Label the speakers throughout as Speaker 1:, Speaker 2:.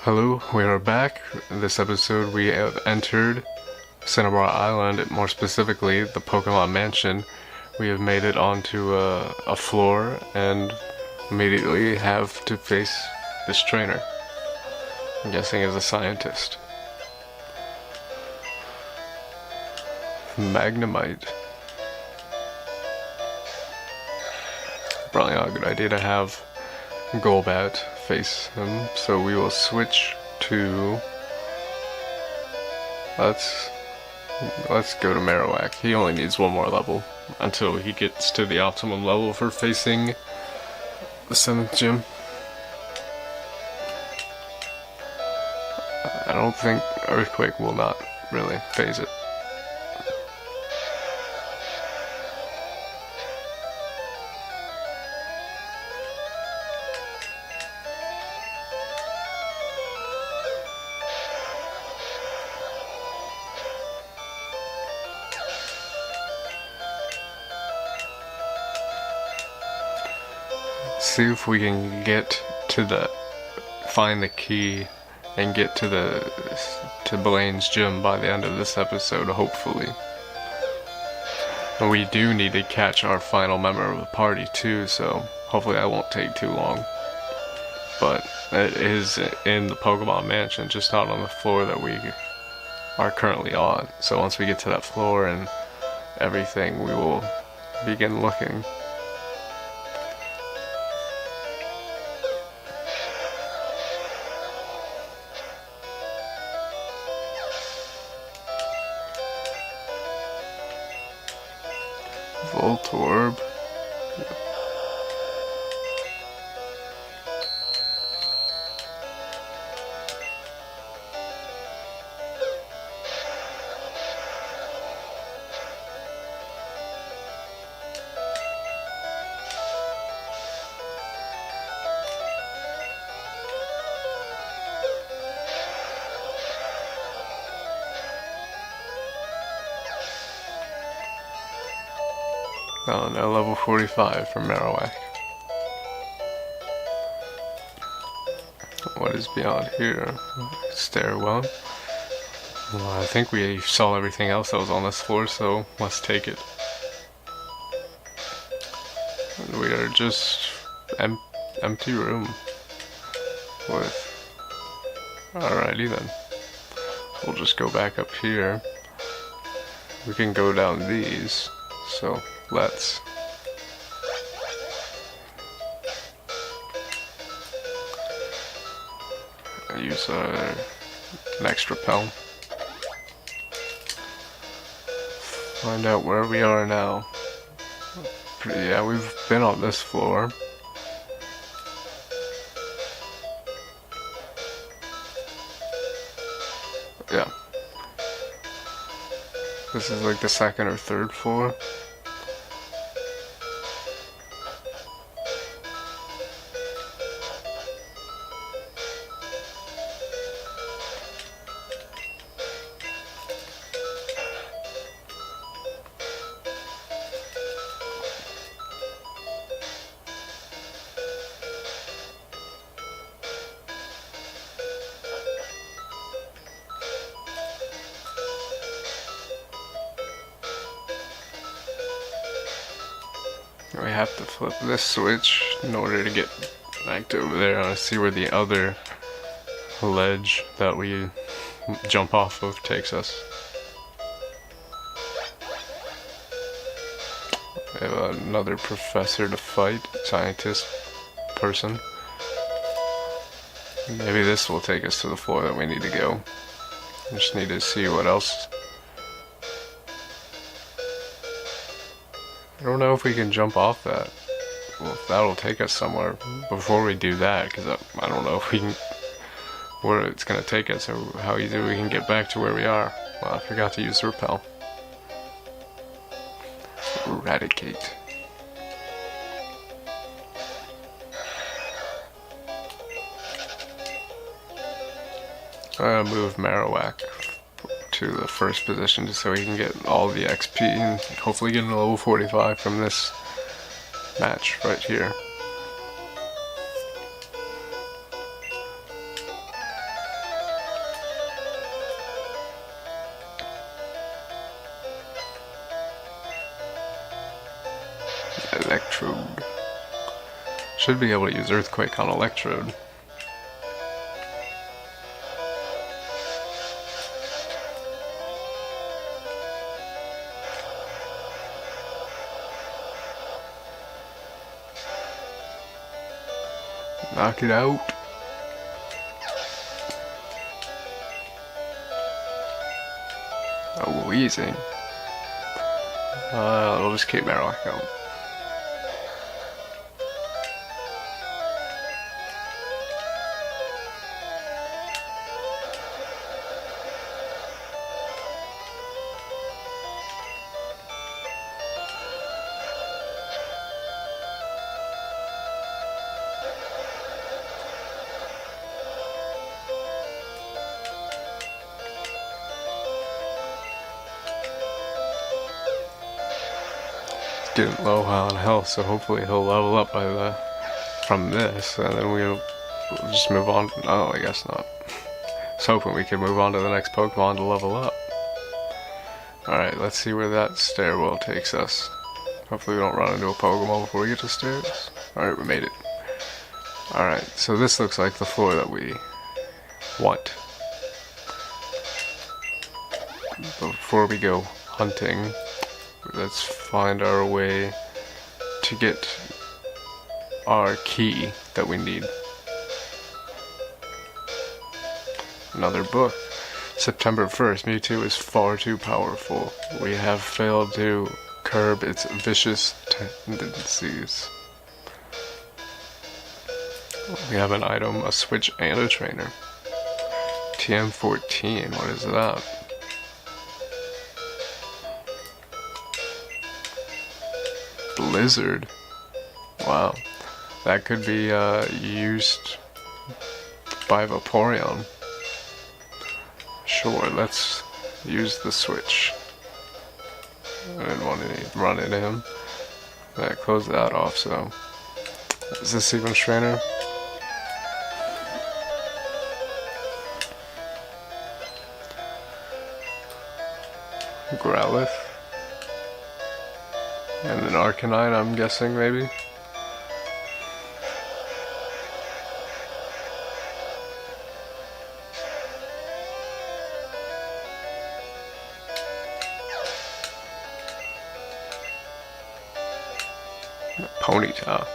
Speaker 1: Hello, we are back. In this episode, we have entered Cinnabar Island, more specifically the Pokemon Mansion. We have made it onto a floor and immediately have to face this trainer. I'm guessing is a scientist. Magnemite. Probably not a good idea to have Golbat face him, so we will switch to let's go to Marowak. He only needs one more level until he gets to the optimum level for facing the 7th gym. I don't think Earthquake will not really phase it. See if we can get to find the key and get to Blaine's gym by the end of this episode, hopefully. And we do need to catch our final member of the party too, so hopefully that won't take too long. But it is in the Pokemon Mansion, just not on the floor that we are currently on. So once we get to that floor and everything, we will begin looking. Voltorb. Oh no, level 45 from Marowak. What is beyond here? Stairwell. Well, I think we saw everything else that was on this floor, so let's take it. And we are just empty room with. Alrighty then. We'll just go back up here. We can go down these, so let's. Use an extra repel. Find out where we are now. Yeah, we've been on this floor. Yeah. This is like the 2nd or 3rd floor. We have to flip this switch in order to get back to over there. I want to see where the other ledge that we jump off of takes us. We have another professor to fight, scientist person. Maybe this will take us to the floor that we need to go. We just need to see what else. I don't know if we can jump off that. Well, if that'll take us somewhere before we do that, because I don't know if we can, where it's going to take us or how easy we can get back to where we are. Well, I forgot to use the repel. Eradicate. I'm going to move Marowak to the first position just so he can get all the XP and hopefully get a level 45 from this match right here. Electrode. Should be able to use Earthquake on Electrode. Knock it out. Oh, wheezing. We'll just keep Marowak out. Getting low on health, so hopefully he'll level up from this, and then we'll just move on. No, I guess not. I was hoping we could move on to the next Pokemon to level up. Alright, let's see where that stairwell takes us. Hopefully we don't run into a Pokemon before we get to stairs. Alright, we made it. Alright, so this looks like the floor that we want. Before we go hunting, let's find our way to get our key that we need. Another book. September 1st, Mewtwo is far too powerful. We have failed to curb its vicious tendencies. We have an item, a switch, and a trainer. TM14, what is that? Blizzard. Wow. That could be used by Vaporeon. Sure, let's use the switch. I didn't want to run into him. That closed that off, so. Is this even trainer? Growlithe. And an Arcanine, I'm guessing, maybe? Ponyta.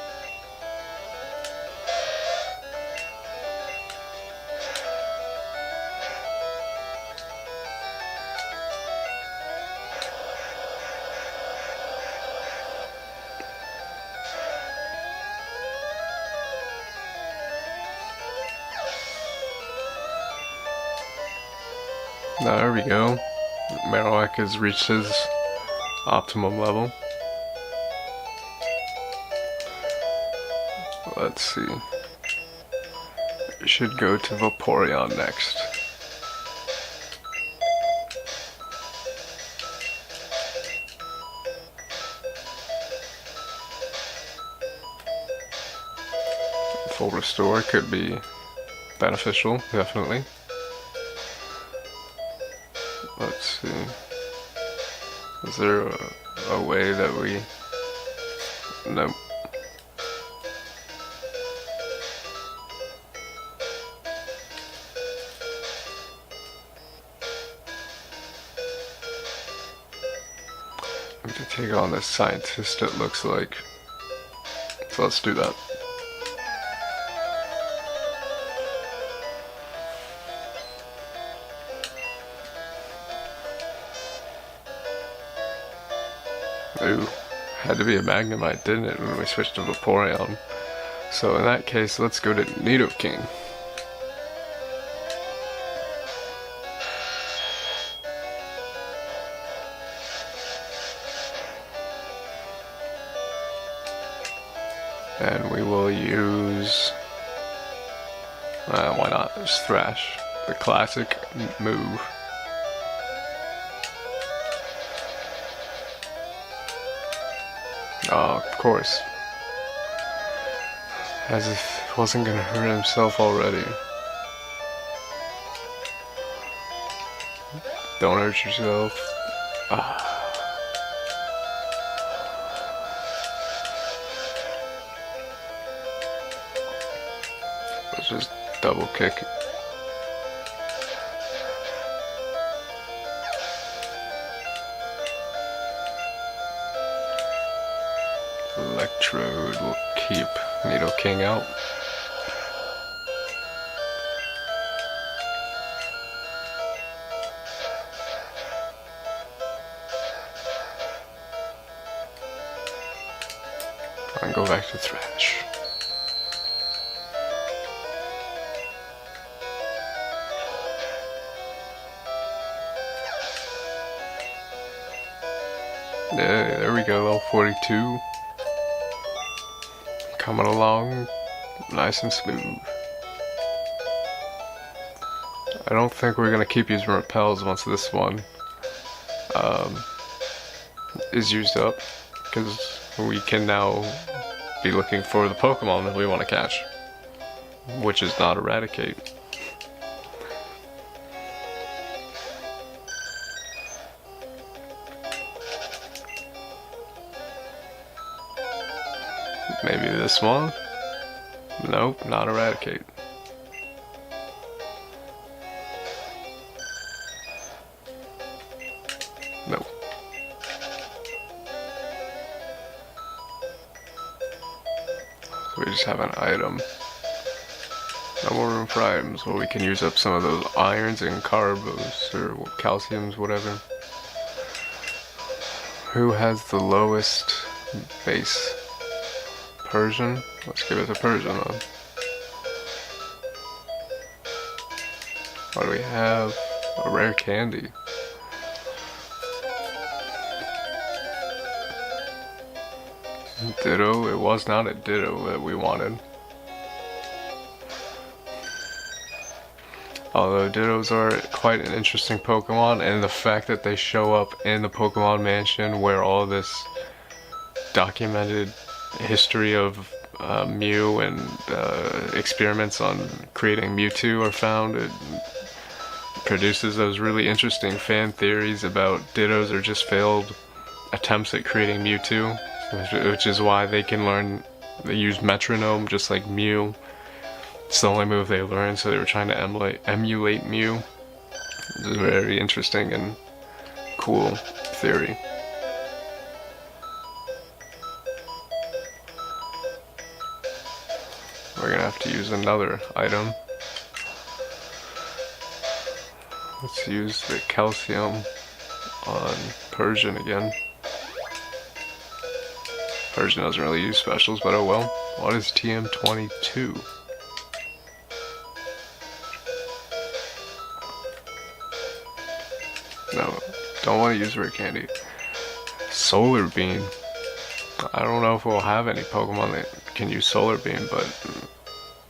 Speaker 1: There we go. Marowak has reached his optimum level. Let's see. We should go to Vaporeon next. Full restore could be beneficial, definitely. Let's see. Is there a way that we... Nope. We have to take on this scientist, it looks like. So let's do that. Ooh, had to be a Magnemite, didn't it, when we switched to Vaporeon? So in that case, let's go to Nidoking. And we will use... why not? Just Thrash. The classic move. Oh, of course. As if he wasn't gonna hurt himself already. Don't hurt yourself. Let's just double kick it. Electrode will keep Nidoking out. And go back to Thrash. Yeah, there we go, level 42. Coming along nice and smooth. I don't think we're gonna keep using repels once this one is used up, because we can now be looking for the Pokemon that we want to catch, which is not Eradicate. Maybe this one? Nope, not Eradicate. Nope. So we just have an item. No more room for items. Well, we can use up some of those irons and carbos, or calciums, whatever. Who has the lowest base? Persian? Let's give it to Persian then. What do we have? A rare candy. Ditto? It was not a Ditto that we wanted. Although Dittos are quite an interesting Pokemon, and the fact that they show up in the Pokemon Mansion where all this documented history of Mew and experiments on creating Mewtwo are found, it produces those really interesting fan theories about Dittos are just failed attempts at creating Mewtwo, which is why they can learn, they use Metronome just like Mew. It's the only move they learned, so they were trying to emulate Mew. It's a very interesting and cool theory. We're gonna have to use another item. Let's use the calcium on Persian again. Persian doesn't really use specials, but oh well. What is TM22? No, don't want to use rare candy. Solar Beam. I don't know if we'll have any Pokemon that can use Solar Beam, but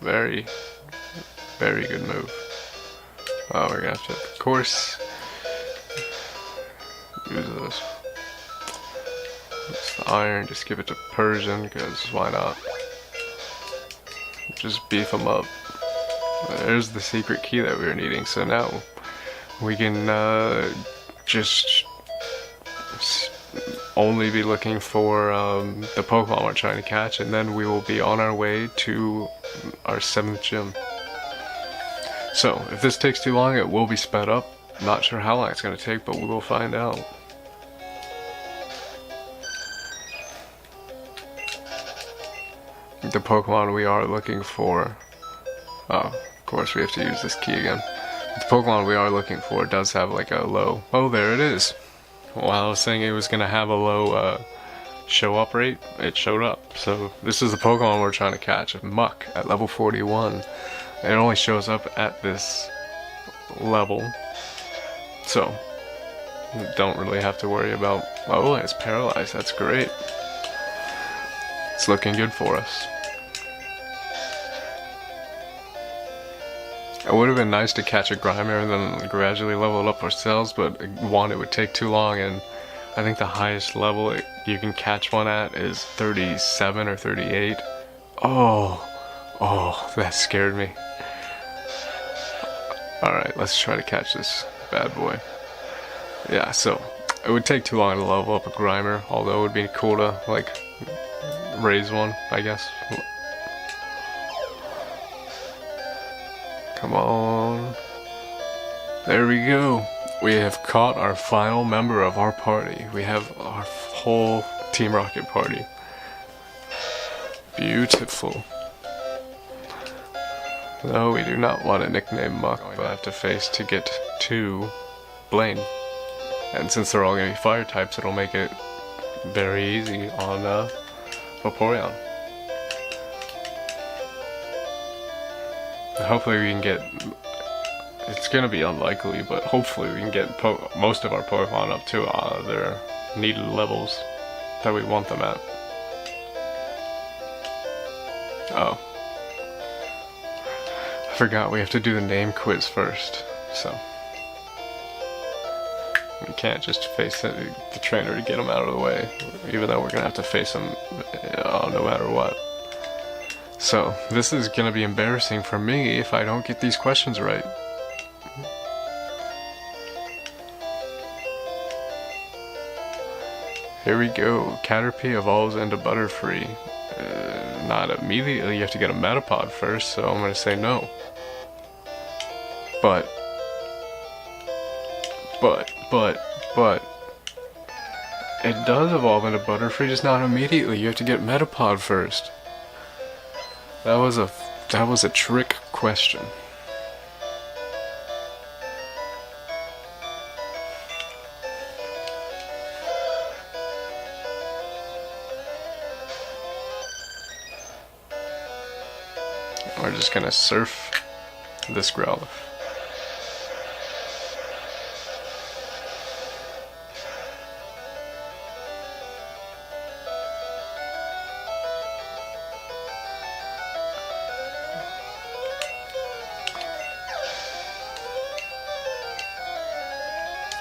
Speaker 1: very, very good move. Oh, we're gonna have to, of course, use this. It's the iron, just give it to Persian, because why not? Just beef them up. There's the secret key that we were needing, so now we can just only be looking for the Pokemon we're trying to catch, and then we will be on our way to our 7th gym. So, if this takes too long, it will be sped up. Not sure how long it's going to take, but we will find out. The Pokemon we are looking for... Oh, of course we have to use this key again. The Pokemon we are looking for does have like a low... Oh, there it is! While I was saying it was going to have a low show up rate, it showed up. So this is the Pokemon we're trying to catch, Muck, at level 41. It only shows up at this level, so don't really have to worry about, oh, it's paralyzed, that's great. It's looking good for us. It would have been nice to catch a Grimer and then gradually level it up ourselves, but one, it would take too long, and I think the highest level you can catch one at is 37 or 38. Oh, that scared me. Alright, let's try to catch this bad boy. Yeah, so it would take too long to level up a Grimer, although it would be cool to, like, raise one, I guess. Come on. There we go. We have caught our final member of our party. We have our whole Team Rocket party. Beautiful. No, we do not want to nickname Muck, but I have to face to get to Blaine. And since they're all going to be fire types, it'll make it very easy on Vaporeon. Hopefully we can get... It's going to be unlikely, but hopefully we can get most of our Pokemon up to their needed levels that we want them at. Oh. I forgot we have to do the name quiz first, so... We can't just face the trainer to get him out of the way, even though we're going to have to face him no matter what. So, this is going to be embarrassing for me if I don't get these questions right. Here we go. Caterpie evolves into Butterfree. Not immediately, you have to get a Metapod first, so I'm going to say no. But, it does evolve into Butterfree, just not immediately. You have to get Metapod first. That was a trick question. We're just gonna surf this Growlithe.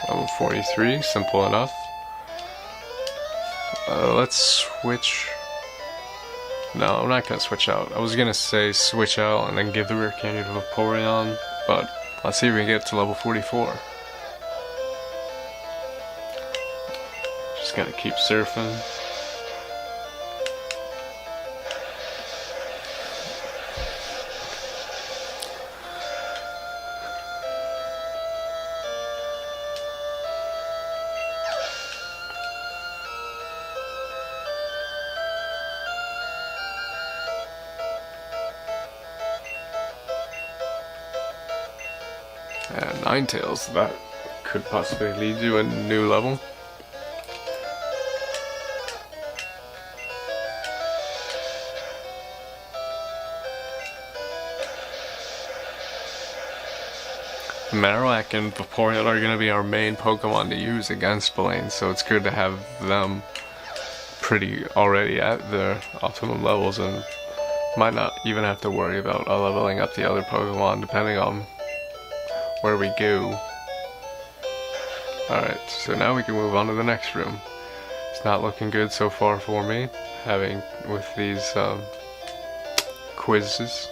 Speaker 1: Level 43, simple enough. Let's switch. No, I'm not gonna switch out. I was gonna say switch out and then give the rare candy to Vaporeon, but let's see if we can get to level 44. Just gotta keep surfing. And Ninetales, that could possibly lead to a new level. Marowak and Vaporeon are going to be our main Pokemon to use against Blaine, so it's good to have them pretty already at their optimum levels, and might not even have to worry about leveling up the other Pokemon depending on where we go. Alright, so now we can move on to the next room. It's not looking good so far for me, having with these quizzes.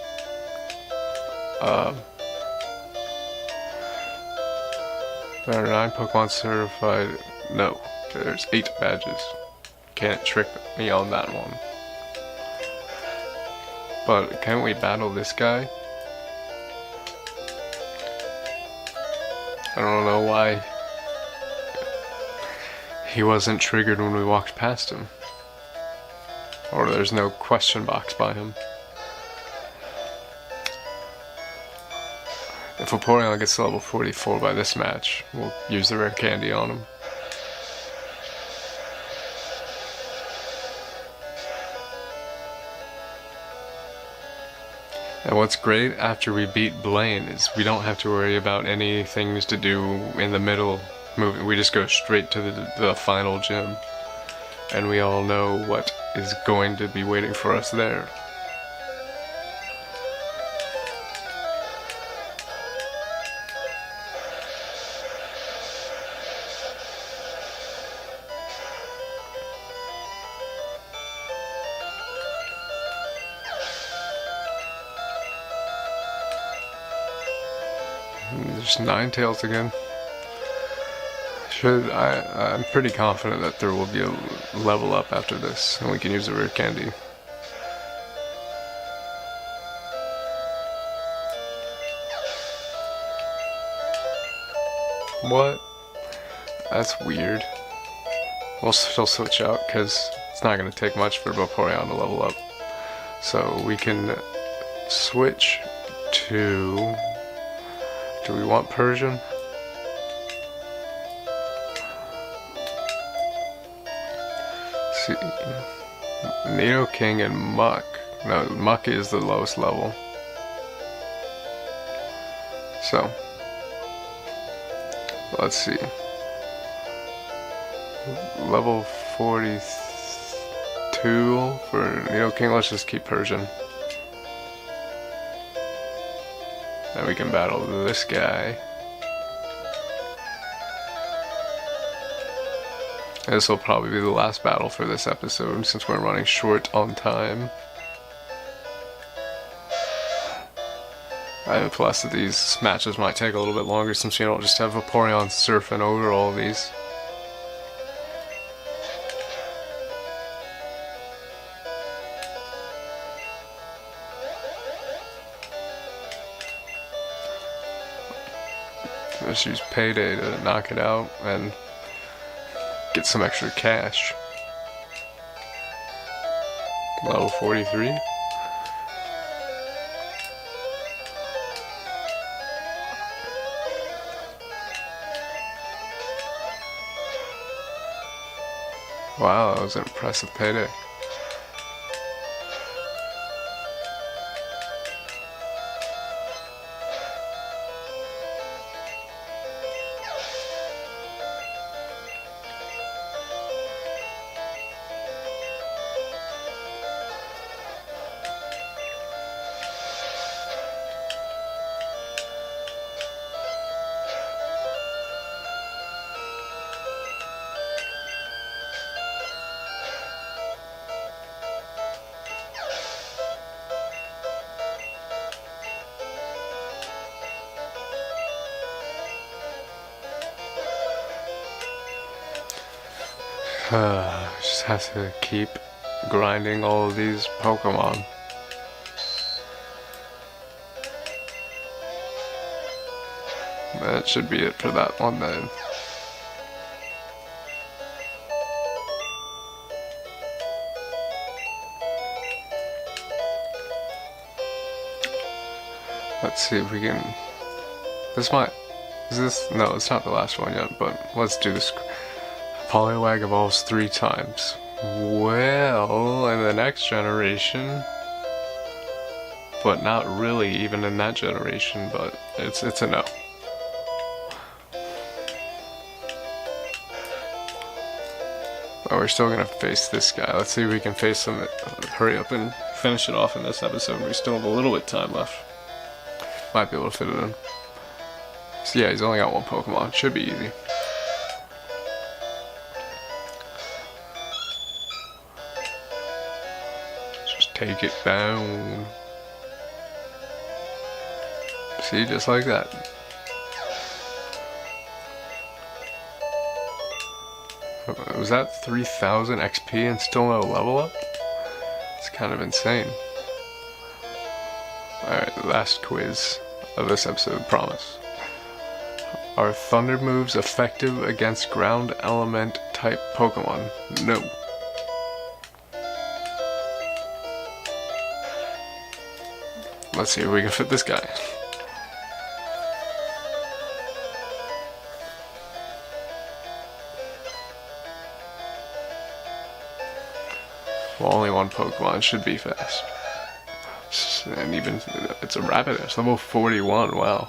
Speaker 1: There are 9 Pokemon certified. No, there's 8 badges. Can't trick me on that one. But can we battle this guy? I don't know why he wasn't triggered when we walked past him. Or there's no question box by him. If Vaporeon gets to level 44 by this match, we'll use the rare candy on him. And what's great after we beat Blaine is we don't have to worry about any things to do in the middle movie. We just go straight to the final gym. And we all know what is going to be waiting for us there. There's Ninetales again. I'm pretty confident that there will be a level up after this, and we can use the rare candy. What? That's weird. We'll still switch out because it's not going to take much for Vaporeon to level up. So we can switch to... Do we want Persian? See, Nidoking and Muck. No, Muck is the lowest level. So, let's see. Level 42 for Nidoking. Let's just keep Persian. Then we can battle this guy. This will probably be the last battle for this episode since we're running short on time. And plus these matches might take a little bit longer since you don't just have Vaporeon surfing over all of these. Let's use Payday to knock it out and get some extra cash. Level 43. Wow, that was an impressive Payday. Just have to keep grinding all of these Pokemon. That should be it for that one then. Let's see if we can... This might... Is this... No, it's not the last one yet, but let's do this. Poliwag evolves 3 times. Well, in the next generation, but not really even in that generation, but it's a no. But we're still gonna face this guy. Let's see if we can face him. Hurry up and finish it off in this episode. We still have a little bit of time left. Might be able to fit it in. So yeah, he's only got 1 Pokemon. Should be easy. Take it down. See, just like that. Was that 3,000 XP and still no level up? It's kind of insane. Alright, last quiz of this episode, promise. Are thunder moves effective against ground element type Pokemon? No. Let's see if we can fit this guy. Well, only 1 Pokemon should be fast. And even, it's a Rapidash, level 41, wow.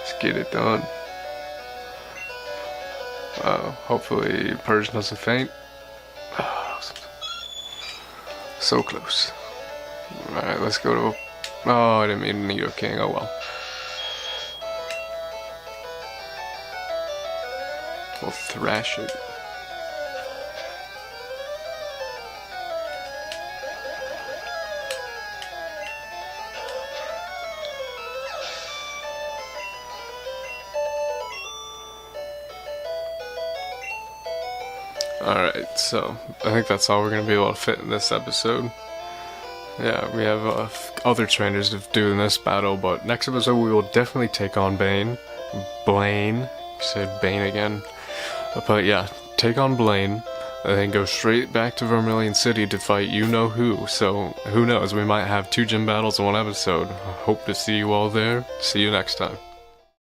Speaker 1: Let's get it done. Hopefully Persian doesn't faint. So close. Alright, let's go to... Oh, I didn't mean Nidoking, oh well. We'll thrash it. Alright, so I think that's all we're going to be able to fit in this episode. Yeah, we have other trainers to do in this battle, but next episode we will definitely take on Blaine. Said Bane again. But yeah, take on Blaine, and then go straight back to Vermilion City to fight you-know-who. So, who knows, we might have 2 gym battles in one episode. Hope to see you all there. See you next time.